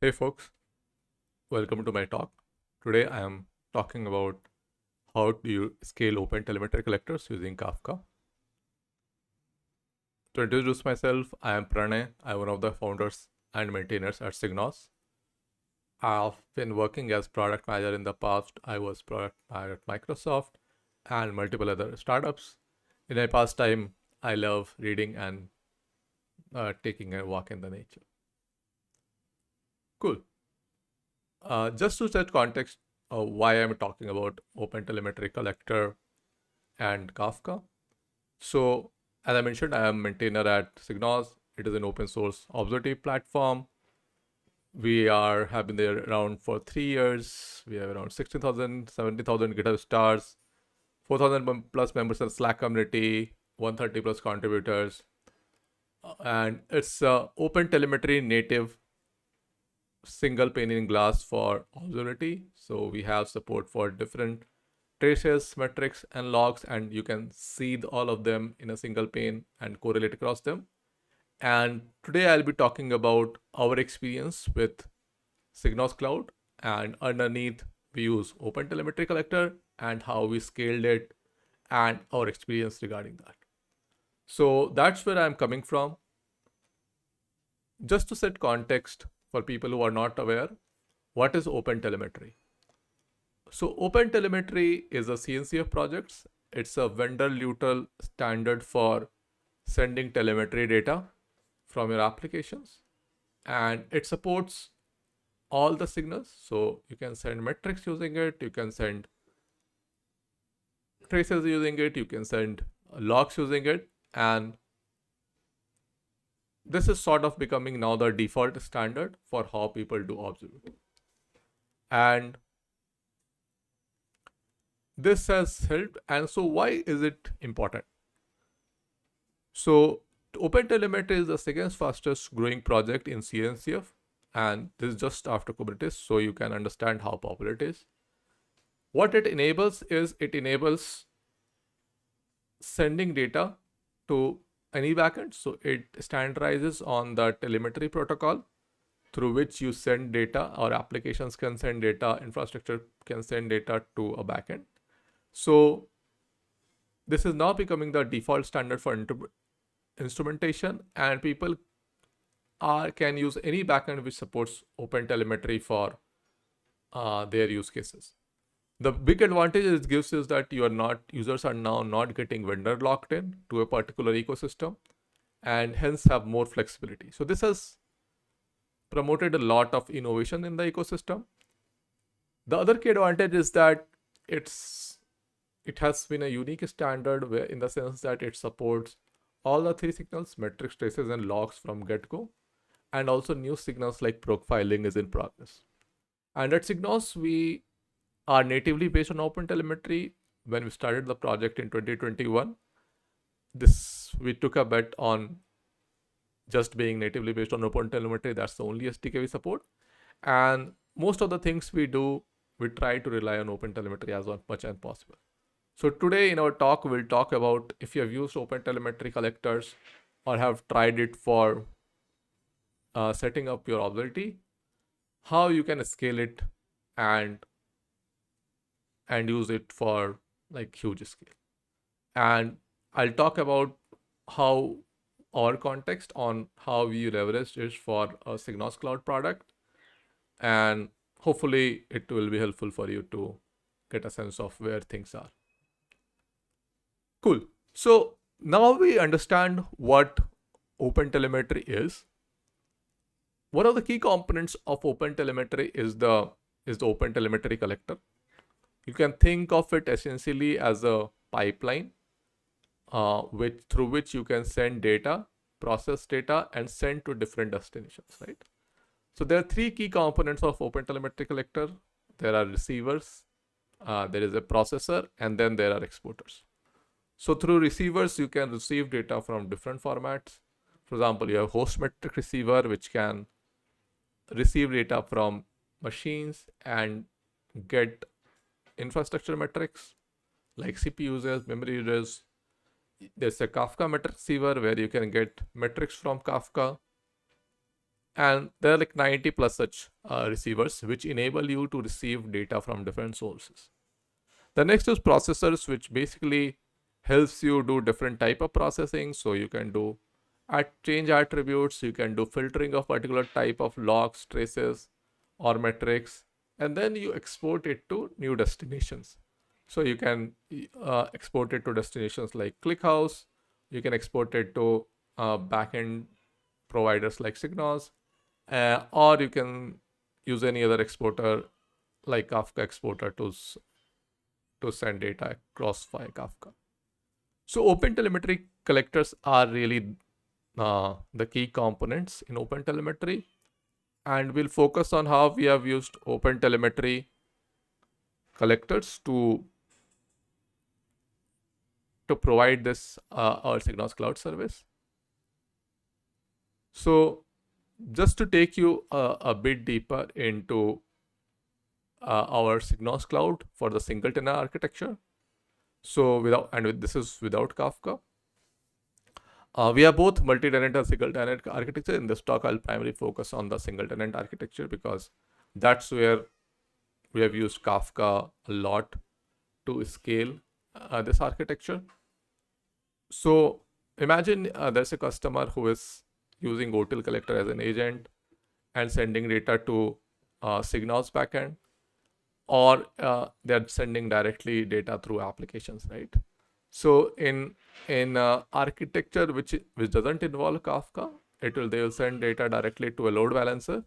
Hey folks, welcome to my talk. Today I am talking about how do you scale OpenTelemetry collectors using Kafka. To introduce myself, I am Pranay. I am one of the founders and maintainers at SigNoz. I've been working as product manager in the past. I was product manager at Microsoft and multiple other startups. In my past time, I love reading and taking a walk in the nature. Cool. Just to set context, why I'm talking about OpenTelemetry collector and Kafka. So, as I mentioned, I am maintainer at SigNoz. It is an open source observability platform. We have been there around for 3 years. We have around 16,000, 70,000 GitHub stars, 4,000 plus members in Slack community, 130 plus contributors. And it's open telemetry native single pane in glass for observability. So we have support for different traces, metrics, and logs, and you can see all of them in a single pane and correlate across them. And today I'll be talking about our experience with SigNoz Cloud, and underneath we use OpenTelemetry Collector and how we scaled it and our experience regarding that. So that's where I'm coming from. Just to set context for people who are not aware, what is OpenTelemetry? So OpenTelemetry is a CNCF project. It's a vendor neutral standard for sending telemetry data from your applications, and it supports all the signals. So you can send metrics using it, you can send traces using it, you can send logs using it, and this is sort of becoming now the default standard for how people do observability. And this has helped. And so why is it important? So OpenTelemetry is the second fastest growing project in CNCF, and this is just after Kubernetes, so you can understand how popular it is. What it enables is it enables sending data to any backend. So it standardizes on the telemetry protocol through which you send data, or applications can send data, infrastructure can send data to a backend. So this is now becoming the default standard for instrumentation, and people can use any backend which supports OpenTelemetry for their use cases. The big advantage it gives is that users are now not getting vendor locked in to a particular ecosystem, and hence have more flexibility. So this has promoted a lot of innovation in the ecosystem. The other key advantage is that it has been a unique standard where, in the sense that it supports all the three signals, metrics, traces, and logs from get-go, and also new signals like profiling is in progress. And at SigNoz, we are natively based on OpenTelemetry. When we started the project in 2021, we took a bet on just being natively based on OpenTelemetry. That's the only SDK we support. And most of the things we do, we try to rely on OpenTelemetry as much as possible. So today in our talk, we'll talk about if you have used OpenTelemetry collectors or have tried it for setting up your observability, how you can scale it and use it for like huge scale. And I'll talk about how our context on how we leveraged it for a SigNoz Cloud product, and hopefully it will be helpful for you to get a sense of where things are. Cool. So now we understand what OpenTelemetry is. One of the key components of OpenTelemetry is the OpenTelemetry collector. You can think of it essentially as a pipeline through which you can send data, process data, and send to different destinations, right? So there are three key components of OpenTelemetry collector. There are receivers, there is a processor, and then there are exporters. So through receivers, you can receive data from different formats. For example, you have host metric receiver, which can receive data from machines and get infrastructure metrics like CPU users, memory users. There's a Kafka metric receiver where you can get metrics from Kafka. And there are like 90 plus such receivers which enable you to receive data from different sources. The next is processors, which basically helps you do different type of processing. So you can do change attributes, you can do filtering of particular type of logs, traces, or metrics, and then you export it to new destinations. So you can export it to destinations like ClickHouse. You can export it to backend providers like SigNoz, or you can use any other exporter like Kafka exporter to send data across via Kafka. So OpenTelemetry collectors are really the key components in OpenTelemetry, and we'll focus on how we have used OpenTelemetry collectors to provide this our SigNoz cloud service. So just to take you a bit deeper into our SigNoz cloud for the single tenant architecture. So this is without Kafka. We have both multi-tenant and single-tenant architecture. In this talk, I'll primarily focus on the single-tenant architecture because that's where we have used Kafka a lot to scale this architecture. So imagine there's a customer who is using Otel collector as an agent and sending data to SigNoz backend, or they're sending directly data through applications, right? So in architecture which doesn't involve Kafka, they will send data directly to a load balancer,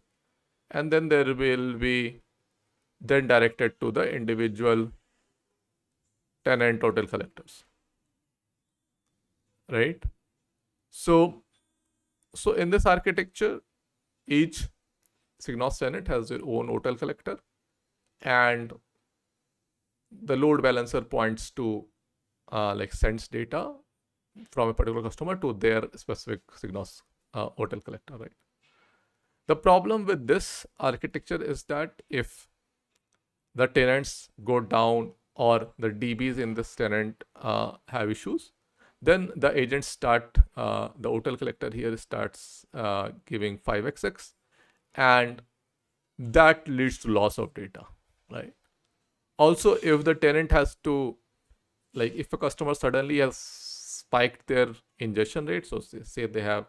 and then there will be then directed to the individual tenant total collectors, right? So in this architecture, each SigNoz tenant has their own hotel collector, and the load balancer points to like sends data from a particular customer to their specific SigNoz hotel collector, right? The problem with this architecture is that if the tenants go down or the DBs in this tenant have issues, then the agents start, the hotel collector here starts giving 5xx, and that leads to loss of data, right? Also, if the tenant has to, like if a customer suddenly has spiked their ingestion rate, so say they have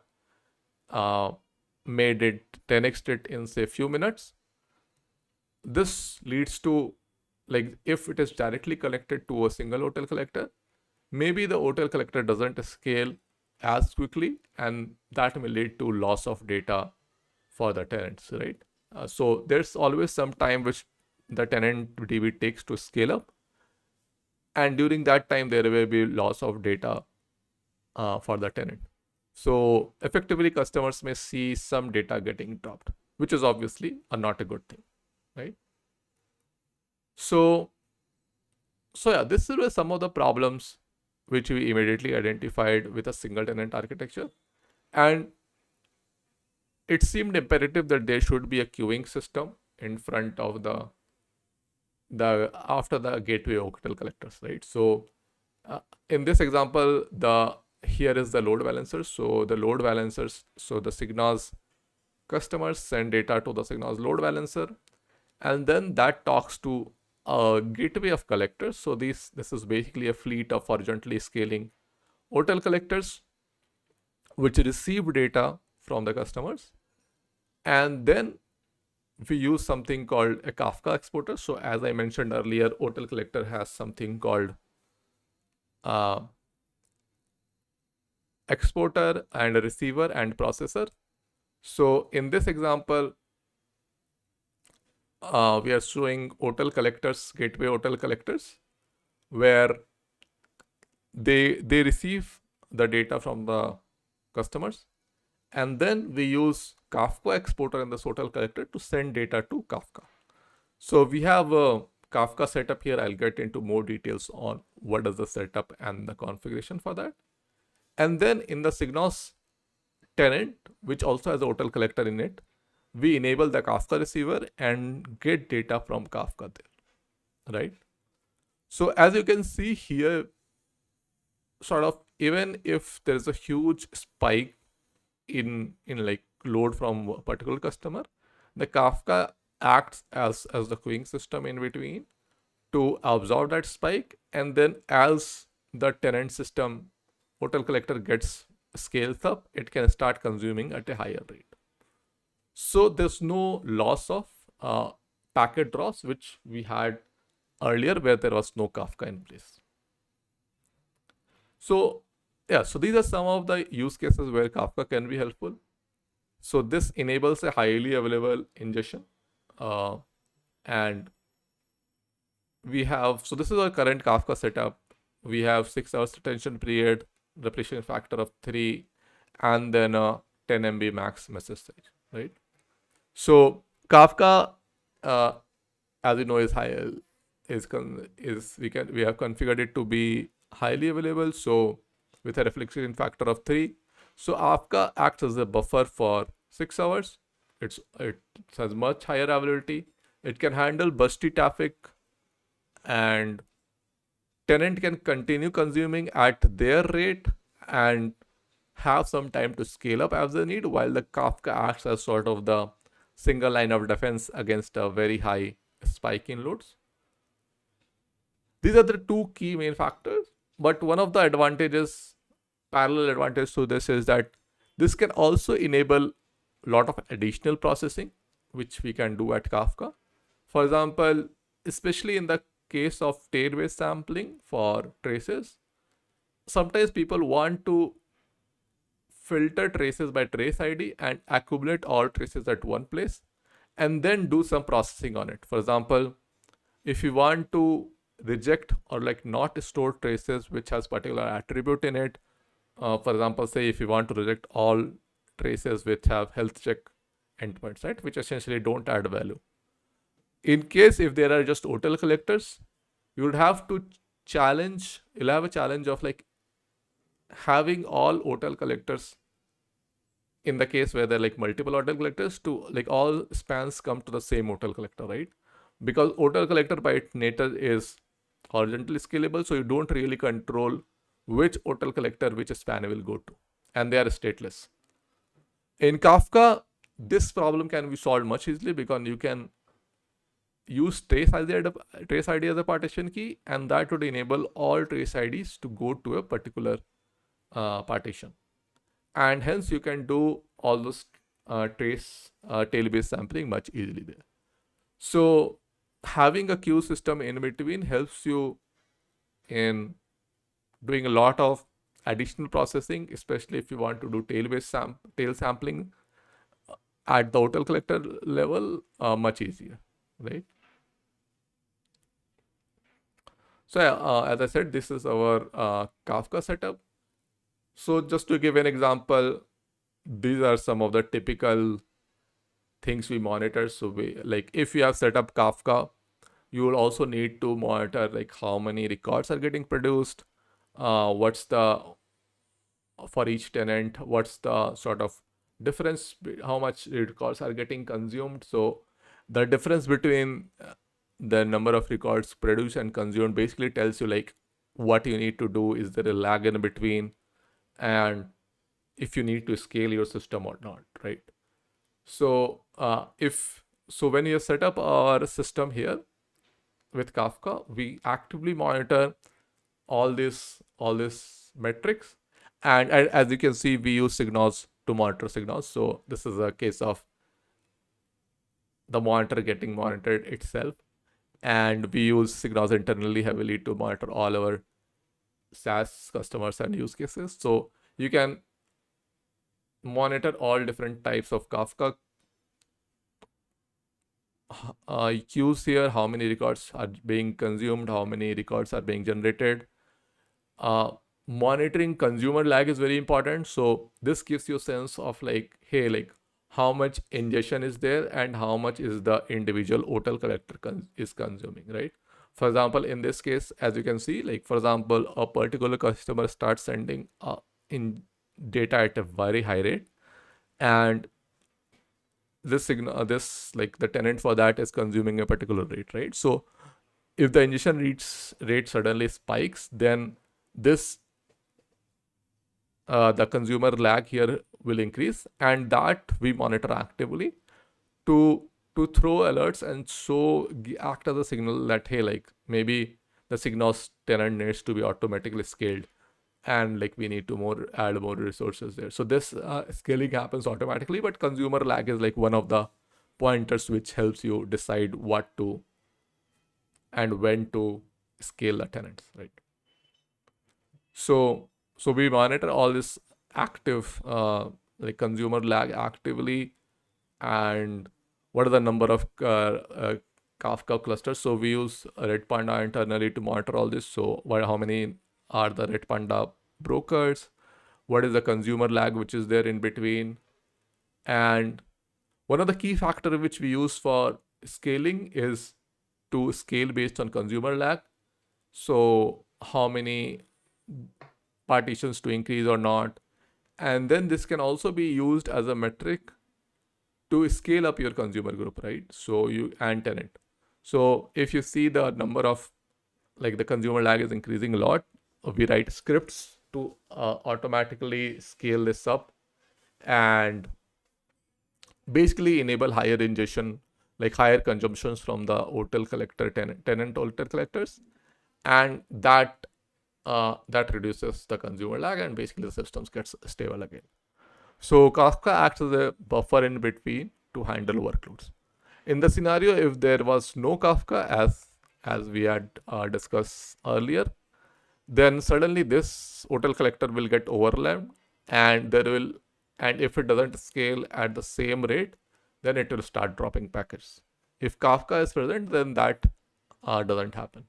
made it 10x it in say few minutes, this leads to, like if it is directly connected to a single hotel collector, maybe the hotel collector doesn't scale as quickly, and that may lead to loss of data for the tenants, right? So there's always some time which the tenant DB takes to scale up, and during that time there will be loss of data for the tenant. So effectively customers may see some data getting dropped, which is obviously not a good thing, right? So yeah, this were some of the problems which we immediately identified with a single tenant architecture, and it seemed imperative that there should be a queuing system in front of the after the gateway hotel collectors, right? So in this example, here is the load balancer. So the load balancers, so the SigNoz customers send data to the SigNoz load balancer, and then that talks to a gateway of collectors. So this is basically a fleet of horizontally scaling hotel collectors which receive data from the customers, and then we use something called a Kafka exporter. So as I mentioned earlier, hotel collector has something called exporter and a receiver and processor. So in this example, we are showing hotel collectors, gateway hotel collectors, where they receive the data from the customers, and then we use Kafka exporter in this hotel collector to send data to Kafka. So we have a Kafka setup here. I'll get into more details on what is the setup and the configuration for that. And then in the SigNoz tenant, which also has a hotel collector in it, we enable the Kafka receiver and get data from Kafka there, right? So as you can see here, sort of even if there's a huge spike in like load from a particular customer, the Kafka acts as the queuing system in between to absorb that spike, and then as the tenant system hotel collector gets scales up, it can start consuming at a higher rate. So there's no loss of packet draws, which we had earlier where there was no Kafka in place. So yeah, so these are some of the use cases where Kafka can be helpful. So this enables a highly available ingestion, and we have, so this is our current Kafka setup. We have 6 hours retention period, replication factor of 3, and then a 10 MB max message size, right? So Kafka, as you know, is high, we have configured it to be highly available. So with a replication factor of 3, so Kafka acts as a buffer for 6 hours. It has much higher availability. It can handle busty traffic, and tenant can continue consuming at their rate and have some time to scale up as they need, while the Kafka acts as sort of the single line of defense against a very high spike in loads. These are the two key main factors. But one of the advantages, parallel advantage to this, is that this can also enable a lot of additional processing, which we can do at Kafka. For example, especially in the case of tail-based sampling for traces, sometimes people want to filter traces by trace ID and accumulate all traces at one place and then do some processing on it. For example, if you want to reject or like not store traces which has particular attribute in it, for example, say if you want to reject all traces which have health check endpoints, right, which essentially don't add value. In case if there are just Otel collectors, you would have to you'll have a challenge of like having all Otel collectors, in the case where there are like multiple Otel collectors, to like all spans come to the same Otel collector, right? Because Otel collector by its nature is horizontally scalable, so you don't really control which Otel collector which span will go to, and they are stateless. In Kafka, this problem can be solved much easily because you can use trace ID as a partition key, and that would enable all trace IDs to go to a particular partition, and hence you can do all those trace tail-based sampling much easily there. So having a queue system in between helps you in doing a lot of additional processing, especially if you want to do tail sampling at the Otel collector level, much easier, right? So as I said, this is our Kafka setup. So just to give an example, these are some of the typical things we monitor. So like if you have set up Kafka, you will also need to monitor like how many records are getting produced, what's the, for each tenant, what's the sort of difference, how much records are getting consumed. So the difference between the number of records produced and consumed basically tells you like what you need to do, is there a lag in between, and if you need to scale your system or not, right? So when you set up our system here with Kafka, we actively monitor all these metrics, and as you can see, we use SigNoz to monitor SigNoz. So this is a case of the monitor getting monitored itself, and we use SigNoz internally heavily to monitor all our SaaS customers and use cases. So you can monitor all different types of Kafka queues here, how many records are being consumed, how many records are being generated. Monitoring consumer lag is very important. So this gives you a sense of like, hey, like how much ingestion is there and how much is the individual Otel collector is consuming, right? For example, in this case, as you can see, like for example, a particular customer starts sending in data at a very high rate, and this like the tenant for that is consuming a particular rate, right? So if the ingestion rate suddenly spikes, then this the consumer lag here will increase, and that we monitor actively to throw alerts and act as a signal that, hey, like maybe the SigNoz tenant needs to be automatically scaled, and like we need to add more resources there. So this scaling happens automatically, but consumer lag is like one of the pointers which helps you decide what to and when to scale the tenants, right? So we monitor all this active like consumer lag actively, and what are the number of Kafka clusters. So we use Redpanda internally to monitor all this. So how many are the Redpanda brokers? What is the consumer lag which is there in between? And one of the key factors which we use for scaling is to scale based on consumer lag. So how many partitions to increase or not. And then this can also be used as a metric to scale up your consumer group, right? So and tenant. So if you see the number of like the consumer lag is increasing a lot, we write scripts to automatically scale this up and basically enable higher ingestion, like higher consumptions from the Otel collector tenant Otel collectors, and that reduces the consumer lag, and basically the systems gets stable again. So Kafka acts as a buffer in between to handle workloads. In the scenario, if there was no Kafka, as we had discussed earlier, then suddenly this Otel collector will get overwhelmed, and if it doesn't scale at the same rate, then it will start dropping packets. If Kafka is present, then that doesn't happen.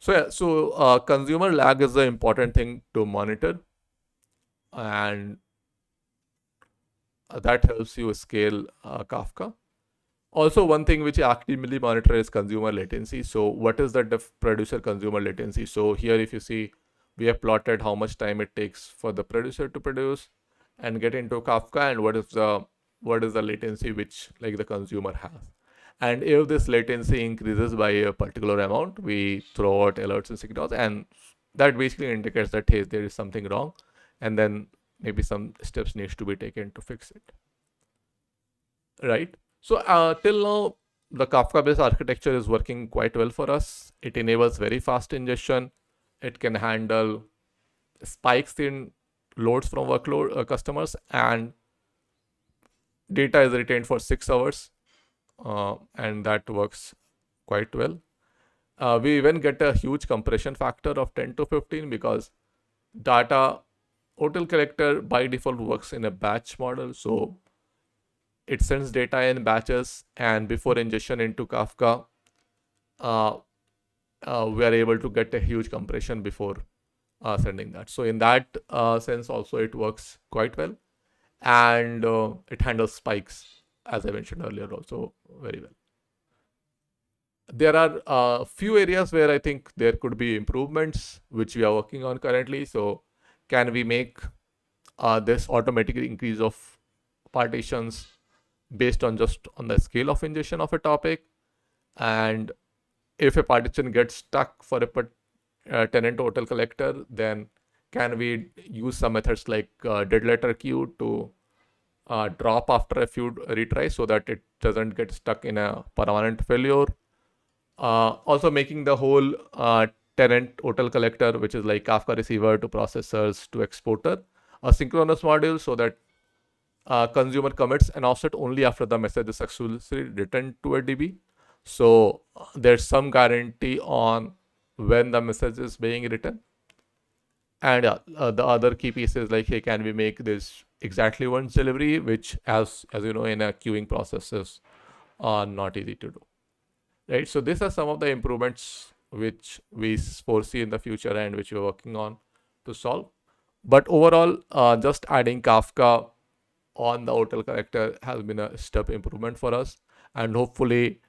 So consumer lag is the important thing to monitor, and that helps you scale Kafka. Also, one thing which I actively monitor is consumer latency. So what is the producer consumer latency? So here, if you see, we have plotted how much time it takes for the producer to produce and get into Kafka, and what is the latency which like the consumer has. And if this latency increases by a particular amount, we throw out alerts and SigNoz, and that basically indicates that, hey, there is something wrong, and then maybe some steps needs to be taken to fix it, right? So till now, the Kafka-based architecture is working quite well for us. It enables very fast ingestion. It can handle spikes in loads from workload customers, and data is retained for 6 hours, and that works quite well. We even get a huge compression factor of 10 to 15 because data Otel collector by default works in a batch model. So it sends data in batches, and before ingestion into Kafka, we are able to get a huge compression before sending that. So in that sense also it works quite well, and it handles spikes, as I mentioned earlier, also very well. There are a few areas where I think there could be improvements which we are working on currently. So can we make this automatic increase of partitions based on just on the scale of ingestion of a topic? And if a partition gets stuck for a tenant Otel collector, then can we use some methods like dead letter queue to drop after a few retries so that it doesn't get stuck in a permanent failure? Also making the whole tenant Otel collector, which is like Kafka receiver to processors to exporter, a synchronous module so that consumer commits an offset only after the message is successfully returned to a DB. So there's some guarantee on when the message is being written. And the other key piece is like, hey, can we make this exactly once delivery, which as you know, in a queuing process is not easy to do. Right, so these are some of the improvements which we foresee in the future and which we're working on to solve. But overall, just adding Kafka on the Otel collector has been a step improvement for us, and hopefully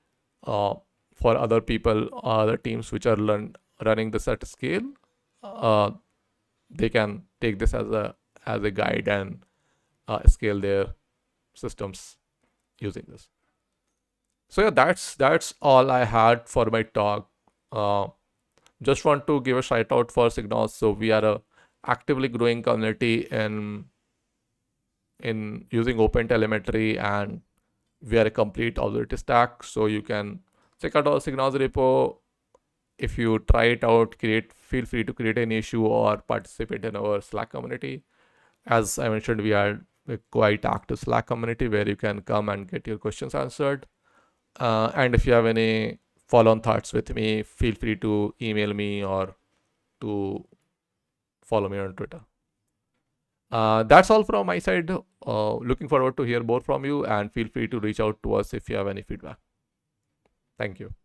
for other people, other teams which are running this at scale, they can take this as a guide and scale their systems using this. So yeah, that's all I had for my talk. Just want to give a shout out for SigNoz. So we are a actively growing community in using OpenTelemetry, and we are a complete observability stack. So you can check out our SigNoz repo. If you try it out, feel free to create an issue or participate in our Slack community. As I mentioned, we are a quite active Slack community where you can come and get your questions answered. And if you have any follow-on thoughts with me, feel free to email me or to follow me on Twitter. That's all from my side. Looking forward to hear more from you, and feel free to reach out to us if you have any feedback. Thank you.